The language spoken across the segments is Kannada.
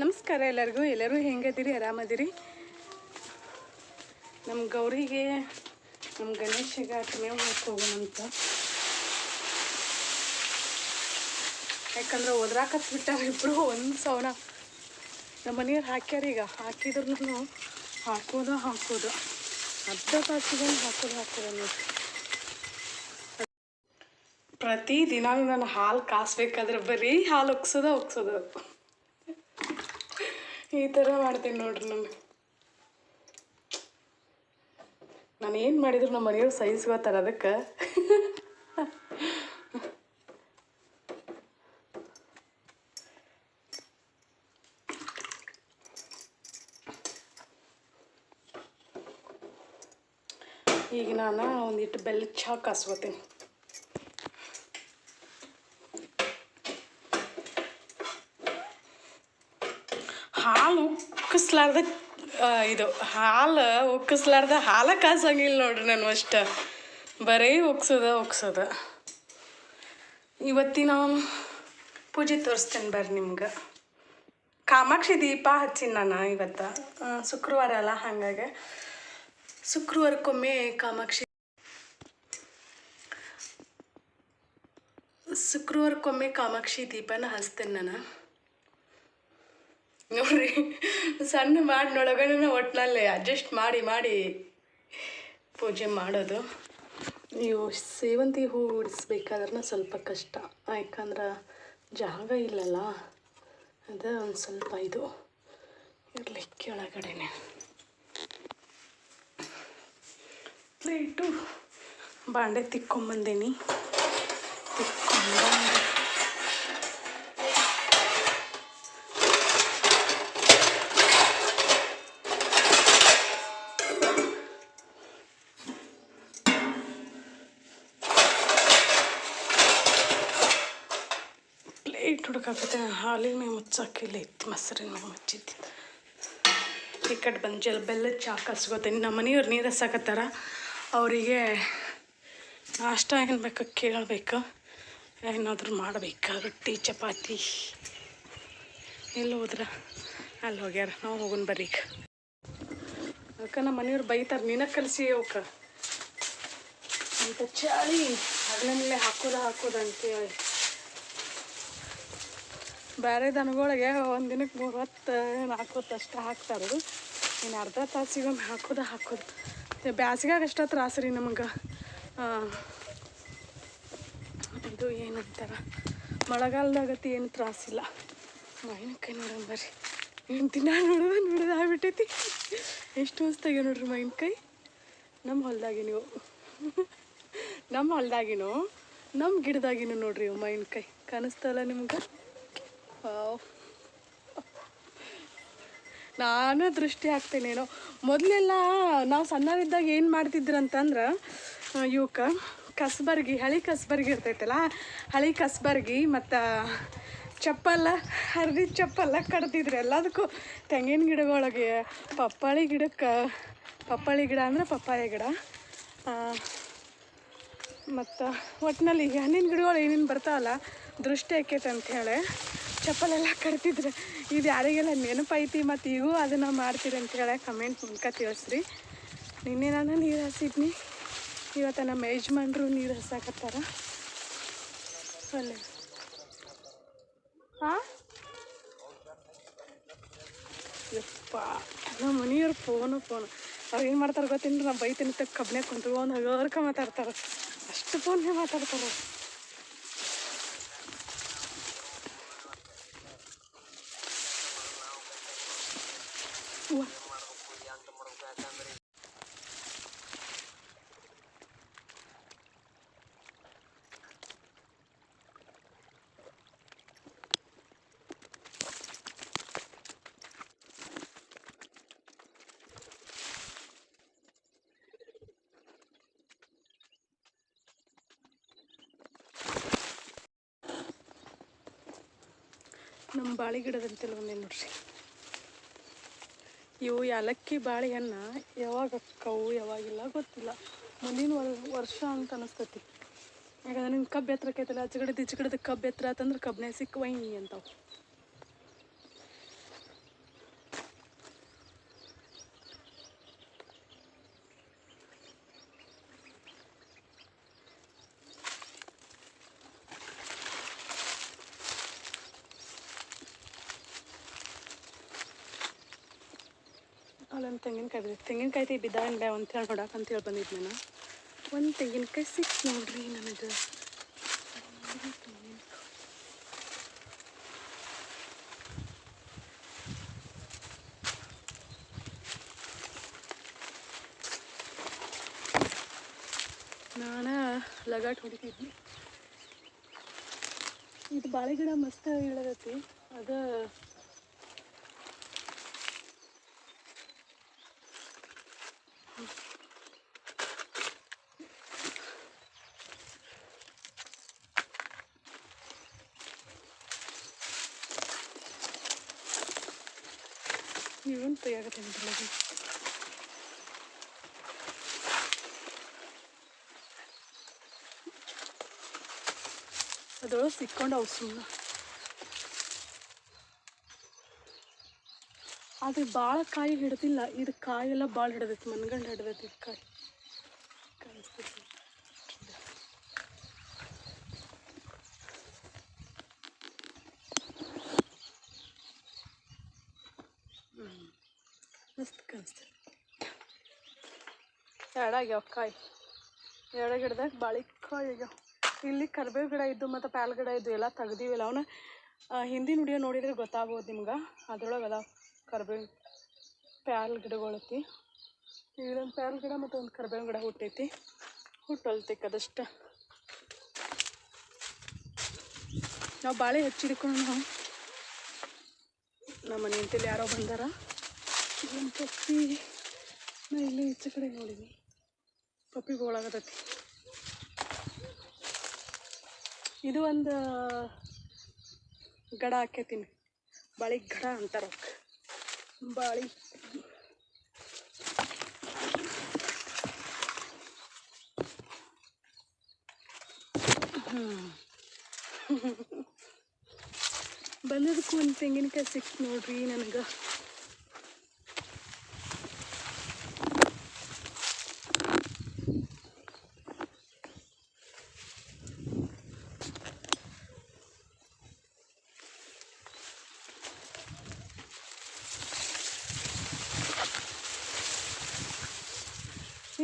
ನಮಸ್ಕಾರ ಎಲ್ಲರೂ ಹೆಂಗದಿರಿ? ಆರಾಮದಿರಿ? ನಮ್ಮ ಗೌರಿಗೆ ನಮ್ಮ ಗಣೇಶಗೆ ಮೇವು ಹಾಕೋಗೋಣಂತ. ಯಾಕಂದ್ರೆ ಒದ್ರಾಕತ್ಬಿಟ್ಟಾರೆ ಇಬ್ಬರು ಒಂದು ಸೌನ. ನಮ್ಮ ಮನೆಯವ್ರು ಹಾಕ್ಯಾರ. ಈಗ ಹಾಕಿದ್ರು ಹಾಕೋದು ಅರ್ಧ ತಾಸಿಗೆ ಹಾಕೋದು ನೋಡಿ. ಪ್ರತಿದಿನ ನಾನು ಹಾಲು ಕಾಸ್ಬೇಕಾದ್ರೆ ಬರೀ ಹಾಲು ಒಗ್ಸೋದು ಈ ಥರ ಮಾಡ್ತೀನಿ ನೋಡ್ರಿ. ನಾನು ಏನು ಮಾಡಿದ್ರು ನಮ್ಮ ಮನೆಯವ್ರು ಸಹಿಸ್ಕೋತಾರೆ. ಅದಕ್ಕೆ ಈಗ ನಾನು ಒಂದಿಟ್ಟು ಬೆಲ್ಲ ಚಹಾ ಕಾಸ್ಕೋತೀನಿ. ಹಾಲು ಉಕ್ಕಿಸ್ಲಾರ್ದ ಹಾಲ ಕಾಸಂಗಿಲ್ಲ ನೋಡ್ರಿ. ನಾನು ಅಷ್ಟು ಬರೀ ಒಗ್ಸೋದ. ಇವತ್ತಿನ ಪೂಜೆ ತೋರಿಸ್ತೇನೆ ಬರ್ರಿ ನಿಮ್ಗೆ. ಕಾಮಾಕ್ಷಿ ದೀಪ ಹಚ್ಚಿನ ನಾನು ಇವತ್ತು. ಶುಕ್ರವಾರ ಅಲ್ಲ, ಹಾಗಾಗಿ ಶುಕ್ರವಾರಕ್ಕೊಮ್ಮೆ ಕಾಮಾಕ್ಷಿ ದೀಪನ ಹಚ್ತೇನೆ ನಾನು. ನೋಡ್ರಿ, ಸಣ್ಣ ಮಾಡಿನೊಳಗಡೆ ಒಟ್ಟಿನಲ್ಲೇ ಅಡ್ಜಸ್ಟ್ ಮಾಡಿ ಪೂಜೆ ಮಾಡೋದು. ನೀವು ಸೇವಂತಿ ಹೂ ಉಡಿಸ್ಬೇಕಾದ್ರೆ ಸ್ವಲ್ಪ ಕಷ್ಟ, ಯಾಕಂದ್ರೆ ಜಾಗ ಇಲ್ಲಲ್ಲ. ಅದು ಒಂದು ಸ್ವಲ್ಪ ಇದು ಇರಲಿ ಕೆಳಗಡೆನೆ. ಪ್ಲೇಟು ಬಾಂಡೆ ತಿಕ್ಕೊಂಬಂದೀನಿ. ಪ್ಲೇಟ್ ಹುಡುಕಾಕತ್ತೆ. ಹಾಲಿನ ಮೇಲೆ ಮುಚ್ಚಾಕಿಲ್ಲ, ಇತ್ತು ಮೊಸರಿನ ಮೇಲೆ ಮುಚ್ಚಿದ್ದೆ. ಈ ಕಡೆ ಬಂದು ಬೆಲ್ಲದ ಚಹಾ ಕಾಸ್ಕೋತೀನಿ. ನಮ್ಮ ಮನೆಯವ್ರು ನೀರು ಹಸಾಕತ್ತಾರ. ಅವರಿಗೆ ನಾಷ್ಟ ಏನು ಬೇಕು ಕೇಳಬೇಕು, ಏನಾದರೂ ಮಾಡಬೇಕು. ರೊಟ್ಟಿ ಚಪಾತಿ. ಎಲ್ಲಿ ಹೋದ್ರೆ ಅಲ್ಲಿ ಹೋಗ್ಯಾರ. ನಾವು ಹೋಗೋಣ ಬರ್ರಿ. ಈಗ ಅದಕ್ಕೆ ನಮ್ಮ ಮನೆಯವ್ರು ಬೈತಾರೆ, ನೀನ ಕಲಿಸಿ ಅವಕ್ಕೆ ಅಂತ ಚಳಿ ಹಗಲೇ ಹಾಕೋದು ಅಂತೇಳಿ. ಬೇರೆ ದನಗಳಿಗೆ ಒಂದು ದಿನಕ್ಕೆ 3 ಹೊತ್ತು 4 ಹೊತ್ತು ಅಷ್ಟು ಹಾಕ್ತಾರದು. ಇನ್ನು ಅರ್ಧ ತಾಸಿಗೊಮ್ಮೆ ಹಾಕೋದು. ಬ್ಯಾಸಿಗಾಗ ಅಷ್ಟ ತ್ರಾಸ ರೀ ನಮಗೆ. ಇದು ಏನಂತಾರೆ, ಮಳೆಗಾಲದಾಗತಿ ಏನು ತ್ರಾಸಿಲ್ಲ. ಮಾವಿನಕಾಯಿ ನೋಡೋಣ ಬರ್ರಿ. ದಿನ ನೋಡೋದು ಆಗ್ಬಿಟ್ಟೈತಿ. ಎಷ್ಟು ಹೊಸ್ತಾಗೆ ನೋಡ್ರಿ ಮಾವಿನಕಾಯಿ. ನಮ್ಮ ಗಿಡದಾಗಿನೂ ನೋಡ್ರಿ ಇವು ಮಾವಿನಕಾಯಿ. ಕಾಣಿಸ್ತಲ್ಲ ನಿಮ್ಗೆ? ನಾನು ದೃಷ್ಟಿ ಹಾಕ್ತೇನೇನೋ. ಮೊದಲೆಲ್ಲ ನಾವು ಸಣ್ಣರಿದ್ದಾಗ ಏನು ಮಾಡ್ತಿದ್ರಂತಂದ್ರೆ, ಇವಕ್ಕೆ ಹಳಿ ಕಸ್ಬರ್ಗಿ ಇರ್ತೈತಲ್ಲ, ಹಳಿ ಕಸ್ಬರ್ಗಿ ಮತ್ತು ಹರಿದ ಚಪ್ಪಲ್ಲ ಕಡ್ದಿದ್ರು ಎಲ್ಲದಕ್ಕೂ. ತೆಂಗಿನ ಗಿಡಗಳಿಗೆ, ಪಪ್ಪಾಳಿ ಗಿಡ ಅಂದರೆ ಪಪ್ಪಾಯ ಗಿಡ, ಮತ್ತು ಒಟ್ಟಿನಲ್ಲಿ ಹಣ್ಣಿನ ಗಿಡಗಳು ಏನೇನು ಬರ್ತಾವಲ್ಲ, ದೃಷ್ಟಿ ಆಕೈತೆ ಅಂಥೇಳಿ ಚಪ್ಪಲೆಲ್ಲ ಕಟ್ತಿದ್ರು. ಇದು ಯಾರಿಗೆಲ್ಲ ನೆನಪೈತಿ ಮತ್ತು ಈಗೂ ಅದನ್ನು ಮಾಡ್ತೀರಿ ಅಂತೇಳಿ ಕಮೆಂಟ್ ಮೂಲಕ ತಿಳಿಸ್ರಿ. ನಿನ್ನೆ ನಾನು ನೀರು ಹಸಿದ್ನಿ, ಇವತ್ತು ನಮ್ಮ ಯಜಮಾನ್ರು ನೀರು ಹಸಾಕತ್ತಾರ. ಅಲ್ಲೇ ಯಪ್ಪ ನಮ್ಮ ಮನೆಯವ್ರು ಫೋನು ಅವ್ರು ಏನು ಮಾಡ್ತಾರೆ ಗೊತ್ತೇನ್ರಿ? ನಾವು ಬೈತೀನಿ ಕಬ್ಬನೆ ಕುಂತು ಒಂದು ಹಗರ್ಕ ಮಾತಾಡ್ತಾರೆ. ಅಷ್ಟು ಫೋನ್ಗೆ ಮಾತಾಡ್ತಾರೆ. ನಮ್ಮ ಬಾಳೆ ಗಿಡದಂತೆಲ್ಲ ಒಂದೇ ನೋಡ್ರಿ. ಇವು ಏಲಕ್ಕಿ ಬಾಳೆಹಣ್ಣು ಯಾವಾಗ ಅಕ್ಕವು ಯಾವಾಗಿಲ್ಲ ಗೊತ್ತಿಲ್ಲ. ಮುಂದಿನ ವರ್ಷ ಅಂತ ಅನಿಸ್ತೈತಿ. ಯಾಕಂದ್ರೆ ನಿಮ್ಗೆ ಕಬ್ಬು ಎತ್ತರಕ್ಕೈತಲ್ಲ, ಈಚೆ ಕಡೆದು ಕಬ್ಬು ಎತ್ತರ ಆತಂದ್ರೆ ಕಬ್ಬನೇ ಸಿಕ್ಕುವ ಹಿಂಗೆ ಅಂತಾವೆ. ಅಲ್ಲೊಂದು ತೆಂಗಿನಕಾಯಿ ಬಿದ್ದಿತ್ತು. ತೆಂಗಿನಕಾಯಿ ಬಿದ್ದಾವನ್ ಬ್ಯಾವ ಅಂತೇಳಿ ನೋಡಕ್ಕೆ ಅಂತೇಳಿ ಬಂದಿದ್ದು ನಾನು. ಒಂದು ತೆಂಗಿನಕಾಯಿ ಸಿಕ್ಸ್ ನೋಡ್ರಿ ನನಗೆ. ನಾನು ಲಗಾಟ್ ಹೊಡಿತಿದ್ವಿ. ಇದು ಬಾಳೆ ಗಿಡ ಮಸ್ತ್ ಇಳದೈತಿ. ಅದು ಇವನ್ ತೆಗಿಯಾಗತ್ತೆ ಅಂದ್ರಲ್ಲ. ಅದ್ರೊಳಗೆ ಸಿಕ್ಕೊಂಡು ಅವು ಸುಮ್ಮನೆ. ಆದರೆ ಭಾಳ ಕಾಯಿ ಹಿಡ್ದಿಲ್ಲ. ಇದು ಕಾಯೆಲ್ಲ ಭಾಳ ಹಿಡ್ದೈತಿ, ಮನ್ಗಂಡು ಹಿಡ್ದೈತಿ ಕಾಯಿ ಕಾಣಿಸ್ತೈತಿ. ಮಸ್ತ್ ಕಾಣಿಸ್ತೈತಿ. ಎರಡಾಗ್ಯಾವ ಕಾಯಿ. ಎರಡು ಗಿಡದಾಗ ಬಾಳೆ ಕಾಯಿ ಆಗ್ಯಾವ. ಇಲ್ಲಿ ಕರಿಬೇವು ಗಿಡ ಇದ್ದು ಮತ್ತು ಪ್ಯಾಲ್ ಗಿಡ ಇದ್ದು ಎಲ್ಲ ತೆಗ್ದಿವಿಲ್ಲ. ಅವನ್ನ ಹಿಂದಿನ ವಿಡಿಯೋ ನೋಡಿದ್ರೆ ಗೊತ್ತಾಗ್ಬೋದು ನಿಮ್ಗೆ. ಅದ್ರೊಳಗೆ ಅದಾವ ಕರಿಬೇವು ಪ್ಯಾಲ್ ಗಿಡಗಳೈತಿ. ಇಲ್ಲೊಂದು ಪ್ಯಾಲ್ ಗಿಡ ಮತ್ತು ಒಂದು ಕರಿಬೇವು ಗಿಡ ಹುಟ್ಟೈತಿ. ಹುಟ್ಟಲ್ತೈಕದಷ್ಟು. ನಾವು ಬಾಳೆ ಹಚ್ಚಿಡ್ಕೊಂಡು ನಮ್ಮ ಮನೆ ಅಂತೇಳಿ ಯಾರೋ ಬಂದಾರ. ಒಂದು ಪಪ್ಪಿ ನಾ ಇಲ್ಲಿ ಈಚೆ ಕಡೆ ನೋಡಿದ್ವಿ. ಪಪ್ಪಿ ಗೋಳಾಗತೈತಿ. ಇದು ಒಂದು ಗಡ ಹಾಕೈತೀನಿ. ಬಾಳೆ ಗಡ ಅಂತಾರ. ಬಾಳೆ ಬಂದದಕ್ಕೂ ಒಂದು ತೆಂಗಿನಕಾಯಿ ಸಿಕ್ತು ನೋಡ್ರಿ ನನಗೆ.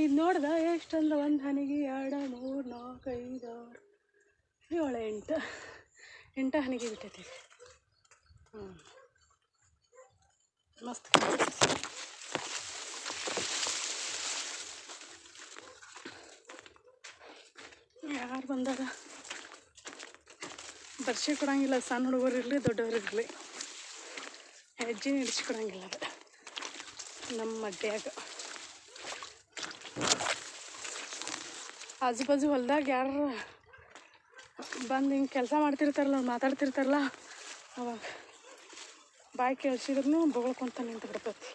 ಇದು ನೋಡ್ದೆ ಎಷ್ಟಂದ್ರೆ 1 ಹನಿಗೆ 2 3 4 5 6 7 8 ಹನಿಗೆ ಬಿಟ್ಟೈತಿ. ಮಸ್ತ್ ಯಾರು ಬಂದಾಗ ಬರ್ಷೆ ಕೊಡಂಗಿಲ್ಲ. ಸಣ್ಣ ಹುಡುಗರು ಇರಲಿ ದೊಡ್ಡವರು ಇರಲಿ ಹೆಜ್ಜೆ ಹಿಡಿಸ್ಕೊಡಂಗಿಲ್ಲ. ಅದು ನಮ್ಮ ಮಡ್ಯಾಗ ಆಜು ಬಾಜು ಹೊಲ್ದಾಗ ಯಾರು ಬಂದು ಹಿಂಗೆ ಕೆಲಸ ಮಾಡ್ತಿರ್ತಾರಲ್ಲ, ಮಾತಾಡ್ತಿರ್ತಾರಲ್ಲ, ಅವಾಗ ಬಾಯಿ ಕೇಳಿಸಿದ್ರೂ ಬೊಗಳ್ಕೊಂತ ನಿಂತು ಬಿಡ್ತೈತಿ.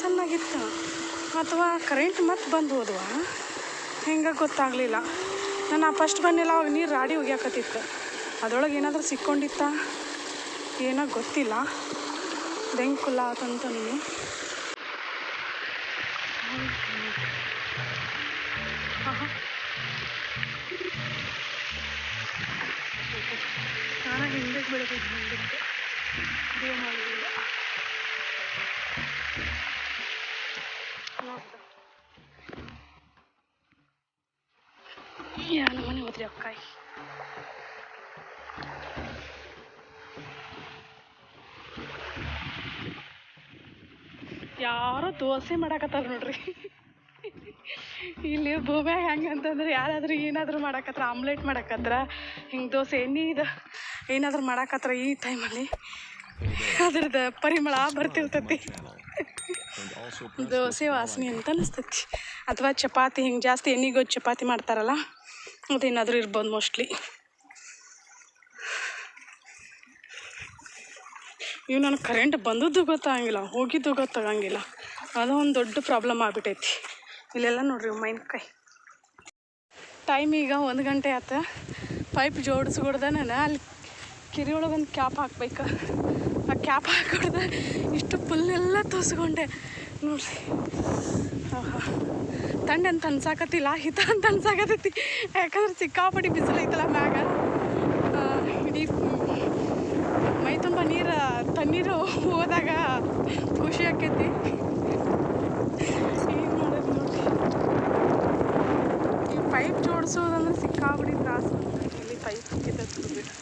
ಚೆನ್ನಾಗಿತ್ತು ಅಥವಾ ಕರೆಂಟ್ ಮತ್ತೆ ಬಂದು ಹೋದ್ವ ಹೆಂಗೆ ಗೊತ್ತಾಗಲಿಲ್ಲ. ನಾನು ಫಸ್ಟ್ ಬಂದಿಲ್ಲ ಅವಾಗ ನೀರು ರಾಡಿ ಹೋಗ್ಯಾಕತ್ತಿತ್ತು. ಅದರೊಳಗೆ ಏನಾದರೂ ಸಿಕ್ಕೊಂಡಿತ್ತ ಏನೋ ಗೊತ್ತಿಲ್ಲ. ಬೆಂಕಿ ಕುಲ್ಲ ಆತಂತ ನೀನು ನಾನು ಹಿಂದಕ್ಕೆ ಬಿಡಬೇಕು. ಹಿಂದಕ್ಕೆ ಇದೇ ಮಾಡಿಲ್ಲ ನೋಡ್ದು ಯಾರು ಮನೆ ಹೋದ್ರಿ ಅಕ್ಕಾಯಿ. ಯಾರೋ ದೋಸೆ ಮಾಡಾಕತ್ತಾರ ನೋಡ್ರಿ. ಇಲ್ಲಿ ಭೂಮ್ಯಾಗ ಹೆಂಗೆ ಅಂತಂದ್ರೆ ಯಾರಾದ್ರೂ ಏನಾದರೂ ಮಾಡಾಕತ್ರ, ಆಮ್ಲೆಟ್ ಮಾಡಾಕತ್ರ, ಹಿಂಗೆ ದೋಸೆ ಎಣ್ಣೆದು ಏನಾದರೂ ಮಾಡಾಕತ್ರ ಈ ಟೈಮಲ್ಲಿ ಅದ್ರದ್ದು ಪರಿಮಳ ಬರ್ತಿರ್ತೈತಿ. ದೋಸೆ ವಾಸನೆ ಅಂತ ಅನಿಸ್ತೈತಿ. ಅಥವಾ ಚಪಾತಿ ಹಿಂಗೆ ಜಾಸ್ತಿ ಎಣ್ಣೆಗೊಜ್ಜು ಚಪಾತಿ ಮಾಡ್ತಾರಲ್ಲ ಅದೇನಾದರೂ ಇರ್ಬೋದು ಮೋಸ್ಟ್ಲಿ. ಇವು ನನಗೆ ಕರೆಂಟ್ ಬಂದದ್ದು ಗೊತ್ತಾಗಂಗಿಲ್ಲ, ಹೋಗಿದ್ದು ಗೊತ್ತಾಗಂಗಿಲ್ಲ. ಅದು ಒಂದು ದೊಡ್ಡ ಪ್ರಾಬ್ಲಮ್ ಆಗ್ಬಿಟ್ಟೈತಿ. ಇಲ್ಲೆಲ್ಲ ನೋಡ್ರಿ ಮೈನ್ಕಾಯಿ. ಟೈಮ್ ಈಗ 1 ಗಂಟೆ ಆತ. ಪೈಪ್ ಜೋಡಿಸ್ಕೊಡ್ದೆ ನಾನು ಅಲ್ಲಿ ಕೆರೆ ಒಳಗೊಂದು ಕ್ಯಾಪ್ ಹಾಕ್ಬೇಕು. ಆ ಕ್ಯಾಪ್ ಹಾಕೊಡ್ದೆ ಇಷ್ಟು ಫುಲ್ಲೆಲ್ಲ ತೋರಿಸ್ಕೊಂಡೆ ನೋಡ್ರಿ. ತಂಡ ಅಂತ ಅನ್ಸಾಕತ್ತಿಲ್ಲ, ಹಿತ ಅಂತ ಅನ್ಸಾಕತ್ತೈತಿ. ಯಾಕಂದ್ರೆ ಸಿಕ್ಕಾಪಟ್ಟಿ ಬಿಸಿಲು ಐತಲ್ಲ ಮ್ಯಾಗ. ಇಡೀ ಮೈ ತುಂಬ ತಣ್ಣೀರು ಹೋದಾಗ ಖುಷಿ ಆಕೈತಿ. ಏನು ಮಾಡೋದು ನೋಡಿ. ಈ ಪೈಪ್ ಜೋಡಿಸೋದಂದ್ರೆ ಸಿಕ್ಕಾಪಟ್ಟಿ ತ್ರಾಸು ಅಂತ. ಇಲ್ಲಿ ಪೈಪ್ ಕಿತ್ತಬಿಟ್ಟು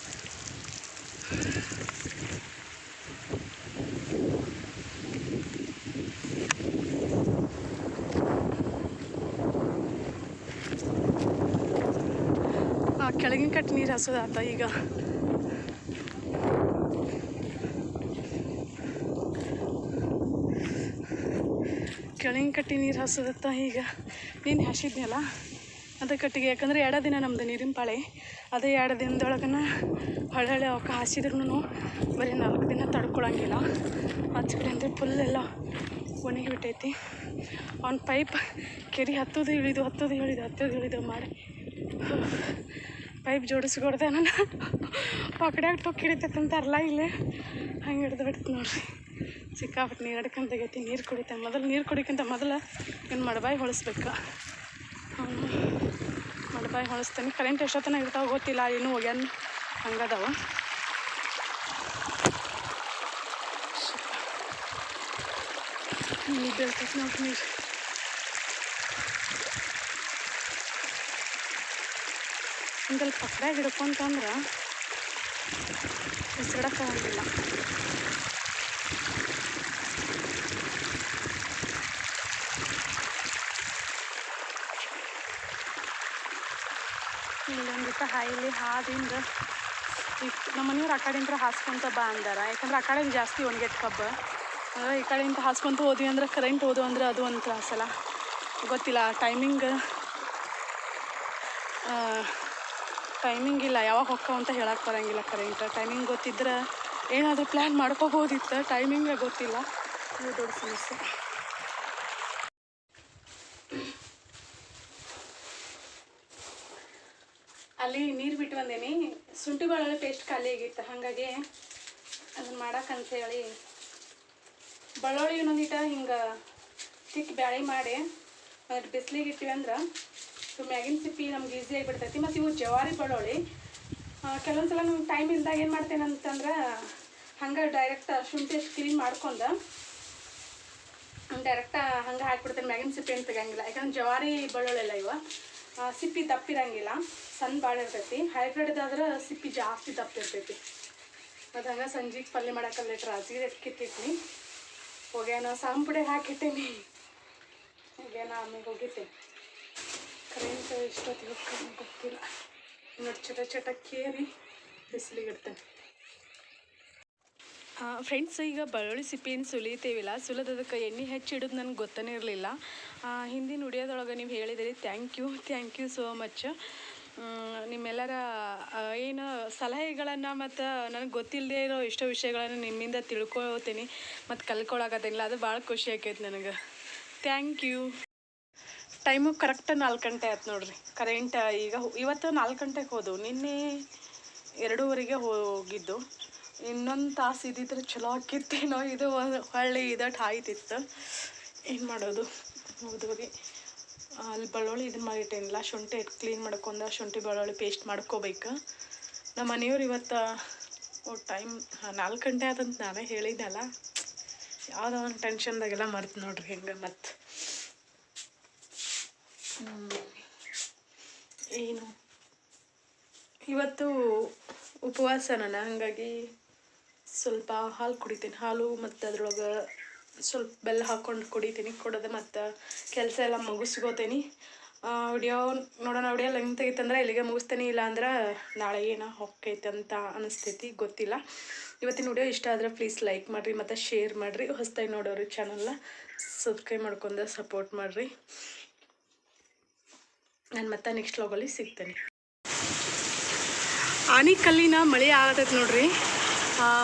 ಕೆಳಗಿನ ಕಟ್ಟಿ ನೀರು ಹಸೋದಾತ. ಈಗ ಕೆಳಗಿನ ಕಟ್ಟಿ ನೀರು ಹಸೋದತ್ತ. ಈಗ ನೀನು ಹಸಿದ್ನಲ್ಲ ಅದೇ ಕಟ್ಟಿಗೆ, ಯಾಕಂದರೆ 2 ದಿನ ನಮ್ಮದು ನೀರಿನ ಪಾಳೆ. ಅದೇ 2 ದಿನದೊಳಗನ ಹೊಳೆ ಅವಕ್ಕೆ ಹಾಸಿದ್ರೂ ಬರೀ 4 ದಿನ ತಡ್ಕೊಳಂಗಿಲ್ಲ. ಆಚೆ ಕಡೆ ಅಂದರೆ ಫುಲ್ಲೆಲ್ಲ ಒಣಗಿ ಬಿಟ್ಟೈತಿ. ಅವ್ನ ಪೈಪ್ ಕೆರೆ ಹತ್ತೋದು ಇಳಿದು ಮಾಡಿ ಪೈಪ್ ಜೋಡಿಸ್ಕೊಡ್ದೆ. ನಾನು ಪಕಡ್ಯಾಗ ಟೊಕ್ ಹಿಡಿತೈತೆ ಅಂತಾರಲ್ಲ ಇಲ್ಲೇ ಹಂಗೆ ಹಿಡ್ದು ಬಿಡ್ತು ನೋಡ್ರಿ. ಸಿಕ್ಕಾಬಿಟ್ಟು ನೀರು ಅಡ್ಕೊಂಡು ತೆಗೈತಿ. ನೀರು ಕುಡಿತಾನೆ ಮೊದಲು. ನೀರು ಕುಡಿಕ್ಕಿಂತ ಮೊದಲು ಏನು ಮಡಬಾಯಿ ಹೊಳಿಸ್ಬೇಕು. ಮಡಬಾಯಿ ಹೊಳಿಸ್ತಾನೆ. ಕರೆಂಟ್ ಎಷ್ಟೊತ್ತನ ಇರ್ತಾವೆ ಗೊತ್ತಿಲ್ಲ, ಇನ್ನೂ ಹೋಗ್ಯಾನ ಹಂಗದಾವ. ನೀರು ಬೀಳ್ತೈತಿ ನೋಡ್ರಿ. ನೀರು ಹಿಂಗಲ್ಲಿ ಪಕಡ್ಯಾಗ ಹಿಡ್ಕೊಂತಂದ್ರೆ ಬಿಸಿಡಕ್ಕಾಗಂಗಿಲ್ಲ. ಇಲ್ಲೊಂದಿಟ್ಟು ಹಾಯಿಲಿ ಹಾದಿಂದ ನಮ್ಮ ಮನೆಯವ್ರು ಆ ಕಡೆಯಿಂದ ಹಾಸ್ಕೊಂತ ಬಾ ಅಂದಾರ. ಯಾಕಂದ್ರೆ ಆ ಕಡೆಯಿಂದ ಜಾಸ್ತಿ ಒಣಗೈತೆ ಕಬ್ಬು. ಅಂದರೆ ಈ ಕಡೆಯಿಂದ ಹಾಸ್ಕೊಂತ ಹೋದ್ವಿ ಅಂದ್ರೆ ಕರೆಂಟ್ ಹೋದು ಅಂದ್ರೆ ಅದು ಒಂದು ತ್ರಾಸಲ್ಲ. ಗೊತ್ತಿಲ್ಲ ಟೈಮಿಂಗ್ ಇಲ್ಲ, ಯಾವಾಗ ಹೊಕ್ಕವು ಅಂತ ಹೇಳಕ್ಕೆ ಬರೋಂಗಿಲ್ಲ. ಕರೆಂಟ್ ಟೈಮಿಂಗ್ ಗೊತ್ತಿದ್ರೆ ಏನಾದರೂ ಪ್ಲ್ಯಾನ್ ಮಾಡ್ಕೋಬೋದಿತ್ತು. ಟೈಮಿಂಗೇ ಗೊತ್ತಿಲ್ಲ. ಇದು ದೊಡ್ಡ ಸಮಸ್ಯೆ. ಅಲ್ಲಿ ನೀರು ಬಿಟ್ಟು ಬಂದೇನಿ. ಶುಂಠಿ ಬೆಳ್ಳುಳ್ಳಿ ಪೇಸ್ಟ್ ಖಾಲಿ ಆಗಿತ್ತು, ಹಾಗಾಗಿ ಅದನ್ನು ಮಾಡಕ್ಕಂತೇಳಿ ಬೆಳ್ಳುಳ್ಳಿ ಇನ್ನೊಂದಿಟ್ಟು ಹಿಂಗೆ ತಿಕ್ಕಿ ಬ್ಯಾಳೆ ಮಾಡಿ ಅದ್ರ ಬಿಸಿಲಿಗೆ ಇಟ್ಟಿವಿ ಅಂದ್ರೆ ಮ್ಯಾಗಿನ ಸಿಪ್ಪಿ ನಮ್ಗೆ ಈಸಿ ಆಗಿಬಿಡ್ತೈತಿ. ಮತ್ತು ಇವು ಜವಾರಿ ಬೆಳ್ಳುಳ್ಳಿ ಕೆಲವೊಂದು ಸಲ ನಮ್ಗೆ ಟೈಮ್ ಇಲ್ದಾಗ ಏನು ಮಾಡ್ತೇನೆ ಅಂತಂದ್ರೆ ಹಂಗೆ ಡೈರೆಕ್ಟ್ ಶುಂಠಿ ಅಷ್ಟು ಕ್ಲೀನ್ ಮಾಡ್ಕೊಂಡು ಡೈರೆಕ್ಟ ಹಂಗೆ ಹಾಕ್ಬಿಡ್ತೇನೆ. ಮ್ಯಾಗಿನ ಸಿಪ್ಪಿ ಏನು ತೆಗಂಗಿಲ್ಲ. ಯಾಕಂದ್ರೆ ಜವಾರಿ ಬೆಳ್ಳುಳ್ಳಿ ಎಲ್ಲ ಇವ ಸಿಪ್ಪಿ ದಪ್ಪಿರಂಗಿಲ್ಲ, ಸಣ್ಣ ಭಾಳ ಇರ್ತೈತಿ. ಹೈಬ್ರಿಡ್ದಾದ್ರೆ ಸಿಪ್ಪಿ ಜಾಸ್ತಿ ದಪ್ಪ ಇರ್ತೈತಿ. ಮತ್ತು ಹಂಗೆ ಸಂಜೆಗೆ ಪಲ್ಯ ಮಾಡೋಕ್ಕಲ್ಲ ರಾಜಿಗೆ ಕಿತ್ತಿಟ್ನಿ. ಹೋಗ್ಯಾನ ಸಾಂಪುಡೆ ಹಾಕಿಟ್ಟೇನಿ. ಹೋಗ್ಯಾನ ಆಮೇಲೆ ಹೋಗಿದ್ದೆ. ಕರೆಂಟ್ ಎಷ್ಟೊತ್ತಿಗೆ ಗೊತ್ತಿಲ್ಲ. ನೋಡಿ ಚಟ ಕೇರಿ ಬಿಸಿಲಿಗೆ ಇಡ್ತೇನೆ. ಫ್ರೆಂಡ್ಸ್, ಈಗ ಬೆಳ್ಳುಳ್ಳಿ ಸಿಪ್ಪೆಯನ್ನು ಸುಲಿತೇವಿಲ್ಲ, ಸುಲಿದದಕ್ಕೆ ಎಣ್ಣೆ ಹೆಚ್ಚಿಡೋದು ನನಗೆ ಗೊತ್ತನೇ ಇರಲಿಲ್ಲ. ಹಿಂದಿನ ವಿಡಿಯೋದೊಳಗೆ ನೀವು ಹೇಳಿದಿರಿ. Thank you so much. ನಿಮ್ಮೆಲ್ಲರ ಏನು ಸಲಹೆಗಳನ್ನು ಮತ್ತು ನನಗೆ ಗೊತ್ತಿಲ್ಲದೆ ಇರೋ ಎಷ್ಟೋ ವಿಷಯಗಳನ್ನು ನಿಮ್ಮಿಂದ ತಿಳ್ಕೊತೀನಿ ಮತ್ತು ಕಲ್ತ್ಕೊಳಕತ್ತಿಲ್ಲ. ಅದು ಭಾಳ ಖುಷಿ ಆಕೈತೆ ನನಗೆ. Thank you. ಟೈಮು ಕರೆಕ್ಟ್ 4 ಗಂಟೆ ಆಯ್ತು ನೋಡ್ರಿ. ಕರೆಂಟ್ ಈಗ ಇವತ್ತು 4 ಗಂಟೆಗೆ ಹೋದವು, ನಿನ್ನೆ 2:30ಗೆ ಹೋಗಿದ್ದು. ಇನ್ನೊಂದು ತಾಸು ಇದ್ದಿದ್ರೆ ಚಲೋ ಆಕಿತ್ತೇನೋ. ಇದು ಹೊಳ್ಳಿ ಇದಟ್ಟು ಆಯ್ತಿತ್ತು. ಏನು ಮಾಡೋದು ಹೋಗಿ ಅಲ್ಲಿ ಬೆಳ್ಳುಳ್ಳಿ ಇದನ್ನು ಮಾಡಿಟ್ಟೇನಿಲ್ಲ. ಶುಂಠಿ ಕ್ಲೀನ್ ಮಾಡ್ಕೊಂಡು ಶುಂಠಿ ಬೆಳ್ಳುಳ್ಳಿ ಪೇಸ್ಟ್ ಮಾಡ್ಕೋಬೇಕು. ನಮ್ಮ ಮನೆಯವ್ರು ಇವತ್ತು ಟೈಮ್ 4 ಗಂಟೆ ಆದಂತ ನಾನೇ ಹೇಳಿದ್ದೆಲ್ಲ. ಯಾವುದೋ ಒಂದು ಟೆನ್ಷನ್ದಾಗೆಲ್ಲ ಮರ್ತು ನೋಡ್ರಿ ಹೆಂಗೆ. ಮತ್ತು ಏನು ಇವತ್ತು ಉಪವಾಸ ನಾನು, ಹಾಗಾಗಿ ಸ್ವಲ್ಪ ಹಾಲು ಕುಡಿತೀನಿ. ಹಾಲು ಮತ್ತು ಅದ್ರೊಳಗೆ ಸ್ವಲ್ಪ ಬೆಲ್ಲ ಹಾಕ್ಕೊಂಡು ಕುಡಿತೀನಿ. ಕುಡಿದು ಮತ್ತು ಕೆಲಸ ಎಲ್ಲ ಮುಗಿಸ್ಕೋತೀನಿ. ವಿಡಿಯೋ ನೋಡೋಣ. ವಿಡಿಯೋ ಲೆಂತ್ ತೆಗಿತಂದ್ರೆ ಇಲ್ಲಿಗೆ ಮುಗಿಸ್ತೀನಿ, ಇಲ್ಲಾಂದ್ರೆ ನಾಳೆ ಏನೋ ಹೊಕ್ಕೈತೆ ಅಂತ ಅನಿಸ್ತೈತಿ, ಗೊತ್ತಿಲ್ಲ. ಇವತ್ತಿನ ವಿಡಿಯೋ ಇಷ್ಟ ಆದರೆ ಪ್ಲೀಸ್ ಲೈಕ್ ಮಾಡಿರಿ ಮತ್ತು ಶೇರ್ ಮಾಡಿರಿ. ಹೊಸದಾಗಿ ನೋಡೋರು ಚಾನಲ್ನ ಸಬ್ಸ್ಕ್ರೈಬ್ ಮಾಡ್ಕೊಂಡು ಸಪೋರ್ಟ್ ಮಾಡಿರಿ. ನಾನು ಮತ್ತೆ ನೆಕ್ಸ್ಟ್ ವ್ಲಾಗಲ್ಲಿ ಸಿಗ್ತೇನೆ. ಆನಿಕಲ್ಲಿನ ಮಳೆ ಆಗತೈತೆ ನೋಡ್ರಿ.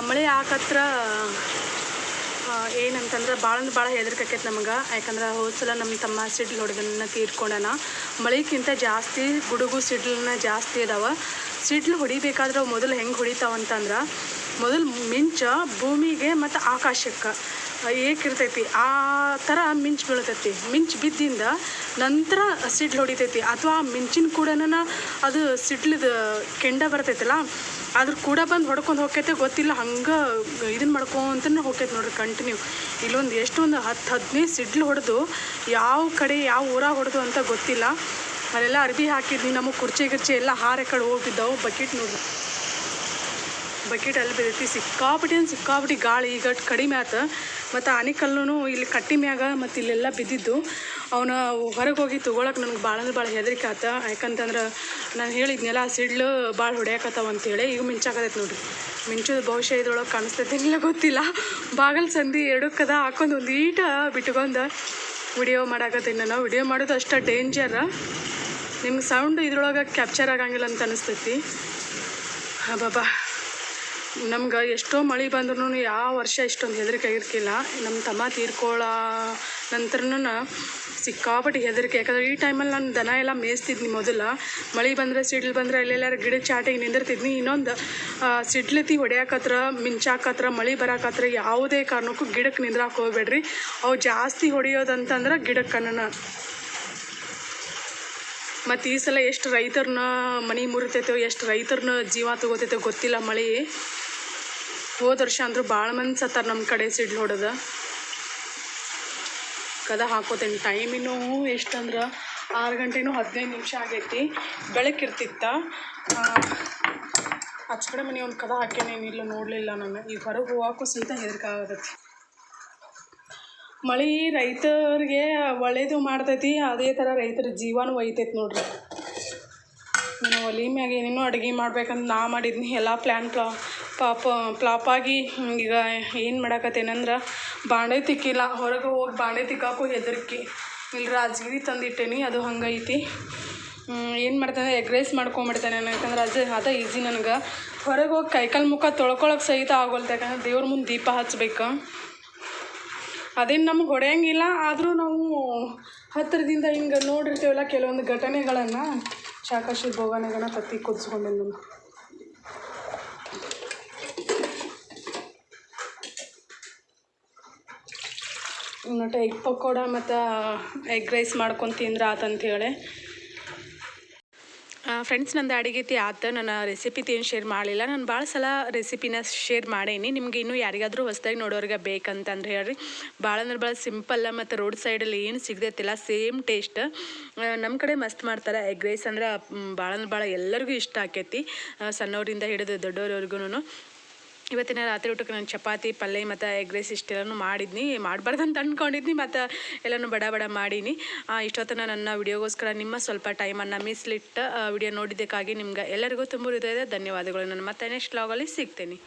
ಮಳೆ ಆಗತ್ರ ಏನಂತಂದ್ರೆ ಭಾಳ ಹೆದರಿಕೆ ಆಕೈತೆ ನಮಗೆ. ಯಾಕಂದ್ರೆ ಹೋದ್ಸಲ ನಮ್ಮ ತಮ್ಮ ಸಿಡ್ಲು ಹೊಡೆದನ್ನ ತೀರ್ಕೊಂಡನ. ಮಳೆಗಿಂತ ಜಾಸ್ತಿ ಗುಡುಗು ಸಿಡ್ಲನ್ನ ಜಾಸ್ತಿ ಅದಾವೆ. ಸಿಡ್ಲು ಹೊಡಿಬೇಕಾದ್ರೆ ಮೊದಲು ಹೆಂಗೆ ಹೊಡಿತಾವಂತಂದ್ರೆ, ಮೊದಲು ಮಿಂಚ ಭೂಮಿಗೆ ಮತ್ತು ಆಕಾಶಕ್ಕೆ ಏಕಿರ್ತೈತಿ, ಆ ಥರ ಮಿಂಚು ಬೀಳ್ತೈತಿ. ಮಿಂಚು ಬಿದ್ದಿಂದ ನಂತರ ಸಿಡ್ಲು ಹೊಡಿತೈತಿ. ಅಥವಾ ಮಿಂಚಿನ ಕೂಡ ಅದು ಸಿಡ್ಲದ ಕೆಂಡ ಬರ್ತೈತಲ್ಲ, ಅದ್ರ ಕೂಡ ಬಂದು ಹೊಡ್ಕೊಂಡು ಹೋಗ್ತೈತೆ, ಗೊತ್ತಿಲ್ಲ. ಹಂಗೆ ಇದನ್ನು ಮಾಡ್ಕೊಂತನೇ ಹೋಗ್ತೈತೆ ನೋಡ್ರಿ ಕಂಟಿನ್ಯೂ. ಇಲ್ಲೊಂದು ಎಷ್ಟೊಂದು 10-15 ಸಿಡ್ಲು ಹೊಡೆದು ಯಾವ ಕಡೆ ಯಾವ ಊರಾಗ ಹೊಡೆದು ಅಂತ ಗೊತ್ತಿಲ್ಲ. ಅಲ್ಲೆಲ್ಲ ಅರ್ಬಿ ಹಾಕಿದ್ವಿ. ನಮಗೆ ಕುರ್ಚಿ ಗಿರ್ಚಿ ಎಲ್ಲ ಹಾರೆ ಕಡೆ ಹೋಗಿದ್ದಾವೆ. ಬಕೆಟ್ ನೋಡ್ರಿ, ಬಕೆಟ್ ಅಲ್ಲಿ ಬಿದ್ದೈತಿ. ಸಿಕ್ಕಾಪಟ್ಟಿ ಗಾಳಿ ಈಗ ಕಡಿಮೆ ಆಯ್ತು. ಮತ್ತು ಆನಿಕಲ್ಲೂ ಇಲ್ಲಿ ಕಟ್ಟಿ ಮ್ಯಾಗ ಮತ್ತು ಇಲ್ಲೆಲ್ಲ ಬಿದ್ದಿದ್ದು. ಅವನ ಹೊರಗೆ ಹೋಗಿ ತೊಗೊಳಕ್ಕೆ ನನಗೆ ಭಾಳ ಹೆದರಿಕೆ ಆತ. ಯಾಕಂತಂದ್ರೆ ನಾನು ಹೇಳಿದ್ನೆಲ್ಲ ಸಿಡ್ಲು ಭಾಳ ಹೊಡ್ಯಾಕತ್ತಾವ ಅಂತೇಳಿ. ಈಗ ಮಿಂಚಾಕತೈತೆ ನೋಡ್ರಿ. ಮಿಂಚೋದು ಬಹುಶಃ ಇದ್ರೊಳಗೆ ಕಾಣಿಸ್ತೈತೆ ಇಲ್ಲ ಗೊತ್ತಿಲ್ಲ. ಬಾಗಲ್ ಸಂದಿ 2 ಕದ ಹಾಕೊಂಡು ಒಂದು ಈಟ ಬಿಟ್ಕೊಂಡು ವಿಡಿಯೋ ಮಾಡಾಕತ್ತೀನಿ ನಾನು. ವಿಡಿಯೋ ಮಾಡೋದು ಅಷ್ಟು ಡೇಂಜರ್. ನಿಮ್ಗೆ ಸೌಂಡ್ ಇದ್ರೊಳಗೆ ಕ್ಯಾಪ್ಚರ್ ಆಗಂಗಿಲ್ಲ ಅಂತ ಅನಿಸ್ತೈತಿ. ಬಾಬಾ, ನಮ್ಗೆ ಎಷ್ಟೋ ಮಳೆ ಬಂದ್ರೂ ಯಾವ ವರ್ಷ ಇಷ್ಟೊಂದು ಹೆದರಿಕೆ ಆಗಿರ್ಕಿಲ್ಲ. ನಮ್ಮ ತಮ್ಮ ತೀರ್ಕೊಳ್ಳೋ ನಂತರನೂ ಸಿಕ್ಕಾಪಟ್ಟಿ ಹೆದರಿಕೆ. ಯಾಕಂದ್ರೆ ಈ ಟೈಮಲ್ಲಿ ನಾನು ದನ ಎಲ್ಲ ಮೇಯಿಸ್ತಿದ್ನಿ. ಮೊದಲು ಮಳೆ ಬಂದರೆ ಸಿಡ್ಲು ಬಂದರೆ ಅಲ್ಲೆಲ್ಲಾರು ಗಿಡದ ಚಾಟಿಗೆ ನಿಂದಿರ್ತಿದ್ನಿ. ಇನ್ನೊಂದು ಸಿಡ್ಲತಿ ಹೊಡ್ಯಾಕತ್ರ, ಮಿಂಚಾಕತ್ರ, ಮಳೆ ಬರಾಕತ್ರ ಯಾವುದೇ ಕಾರಣಕ್ಕೂ ಗಿಡಕ್ಕೆ ನಿಂದ್ರಾಕೆ ಹೋಗ್ಬೇಡ್ರಿ. ಅವು ಜಾಸ್ತಿ ಹೊಡೆಯೋದಂತಂದ್ರೆ ಗಿಡಕ್ಕನ್ನ. ಮತ್ತು ಈ ಸಲ ಎಷ್ಟು ರೈತರನ್ನ ಮನೆ ಮುರಿತೈತೋ, ಎಷ್ಟು ರೈತರನ್ನ ಜೀವ ತಗೋತೈತೋ ಗೊತ್ತಿಲ್ಲ. ಮಳೆ ಹೋದ ವರ್ಷ ಅಂದರೂ ಭಾಳ ಮಂದಿ ಸತ್ತಾರ ನಮ್ಮ ಕಡೆ ಸಿಡ್ಲು ಹೊಡೆದ. ಕದ ಹಾಕೋತೇನೆ. ಟೈಮಿನೂ ಎಷ್ಟಂದ್ರೆ 6 ಗಂಟೆನೂ 15 ನಿಮಿಷ ಆಗೈತಿ. ಬೆಳಕಿರ್ತಿತ್ತ. ಆಚ ಕಡೆ ಮನೆ ಒಂದು ಕದ ಹಾಕೇನೇನಿಲ್ಲ, ನೋಡಲಿಲ್ಲ ನಾನು. ಈಗ ಹೊರಗೆ ಹೋಗೋಕ್ಕೂ ಸಹಿತ ಹೆದರಿಕೆ ಆಗತೈತಿ. ಮಳೆ ರೈತರಿಗೆ ಒಳ್ಳೇದು ಮಾಡ್ತೈತಿ, ಅದೇ ಥರ ರೈತರ ಜೀವನೂ ಒಯ್ತೈತಿ ನೋಡ್ರಿ. ನಾನು ಒಲೆ ಮ್ಯಾಗ ಏನೇನೋ ಅಡುಗೆ ಮಾಡ್ಬೇಕಂತ ನಾ ಮಾಡಿದ್ನಿ. ಎಲ್ಲ ಪ್ಲ್ಯಾನ್ ಫ್ಲಾಪಾಗಿ ಈಗ ಏನು ಮಾಡಾಕತ್ತೇನಂದ್ರೆ ಬಾಂಡೆ ತಿಕ್ಕಿಲ್ಲ. ಹೊರಗೆ ಹೋಗಿ ಬಾಂಡೆ ತಿಕ್ಕಾಕು ಹೆದರಿಕೆ. ಇಲ್ಲಿ ರಾಜಗಿರಿ ತಂದಿಟ್ಟೇನಿ, ಅದು ಹಂಗೈತಿ. ಏನು ಮಾಡ್ತಾನೆ, ಎಗ್ ರೈಸ್ ಮಾಡ್ಕೊಂಬಿಡ್ತಾನೆ ನಾನು. ಯಾಕಂದ್ರೆ ಅದೇ ಈಸಿ ನನಗೆ. ಹೊರಗೆ ಹೋಗಿ ಕೈಕಾಲು ಮುಖ ತೊಳ್ಕೊಳಕ್ಕೆ ಸಹಿತ ಆಗೋಲ್ತು. ಯಾಕಂದ್ರೆ ದೇವ್ರ ಮುಂದೆ ದೀಪ ಹಚ್ಬೇಕು. ಅದೇನು ನಮ್ಗೆ ಹೊಡೆಯಂಗಿಲ್ಲ. ಆದರೂ ನಾವು ಹತ್ತಿರದಿಂದ ಹಿಂಗೆ ನೋಡಿರ್ತೀವಲ್ಲ ಕೆಲವೊಂದು ಘಟನೆಗಳನ್ನು. ಶಾಕಾಶಿ ಭೋಗನೆಗನ ತತ್ತಿ ಕುದಿಸ್ಕೊಂಡೆ ನಾನು. ಮತ್ತು ಎಗ್ ಪಕೋಡ ಮತ್ತು ಎಗ್ ರೈಸ್ ಮಾಡ್ಕೊಂಡು ತಿಂದ್ರೆ ಆತಂತೇಳಿ. ಫ್ರೆಂಡ್ಸ್, ನಂದು ಅಡುಗೆ ಆತ. ನನ್ನ ರೆಸಿಪಿ ಏನು ಶೇರ್ ಮಾಡಲಿಲ್ಲ. ನಾನು ಭಾಳ ಸಲ ರೆಸಿಪಿನ ಶೇರ್ ಮಾಡೇನಿ. ನಿಮ್ಗೆ ಇನ್ನೂ ಯಾರಿಗಾದರೂ ಹೊಸದಾಗಿ ನೋಡೋರಿಗೆ ಬೇಕಂತಂದ್ರೆ ಹೇಳ್ರಿ. ಭಾಳ ಅಂದ್ರೆ ಭಾಳ ಸಿಂಪಲ್ಲ ಮತ್ತು ರೋಡ್ ಸೈಡಲ್ಲಿ ಏನು ಸಿಗ್ದೈತಿಲ್ಲ, ಸೇಮ್ ಟೇಸ್ಟ್. ನಮ್ಮ ಕಡೆ ಮಸ್ತ್ ಮಾಡ್ತಾರೆ ಎಗ್ ರೈಸ್. ಅಂದ್ರೆ ಭಾಳ ಅಂದ್ರೆ ಭಾಳ ಎಲ್ಲರಿಗೂ ಇಷ್ಟ ಆಕೈತಿ, ಸಣ್ಣವರಿಂದ ಹಿಡಿದು ದೊಡ್ಡವ್ರವ್ರಿಗೂ. ಇವತ್ತಿನ ರಾತ್ರಿ ಊಟಕ್ಕೆ ನಾನು ಚಪಾತಿ, ಪಲ್ಯ ಮತ್ತು ಎಗ್ ರೈಸ್ ಇಷ್ಟೆಲ್ಲನೂ ಮಾಡಿದ್ನಿ. ಮಾಡಬಾರ್ದಂತ ಅಂದ್ಕೊಂಡಿದ್ನಿ, ಮತ್ತು ಎಲ್ಲನೂ ಬಡ ಮಾಡೀನಿ. ಇಷ್ಟೊತ್ತನ ನನ್ನ ವಿಡಿಯೋಗೋಸ್ಕರ ನಿಮ್ಮ ಸ್ವಲ್ಪ ಟೈಮನ್ನು ಮೀಸಲಿಟ್ಟು ವಿಡಿಯೋ ನೋಡಿದ್ದಕ್ಕಾಗಿ ನಿಮ್ಗೆ ಎಲ್ಲರಿಗೂ ತುಂಬ ಹೃದಯದ ಧನ್ಯವಾದಗಳು. ನಾನು ಮತ್ತೆ ನೆಕ್ಸ್ಟ್ ವ್ಲಾಗಲ್ಲಿ ಸಿಗ್ತೇನೆ.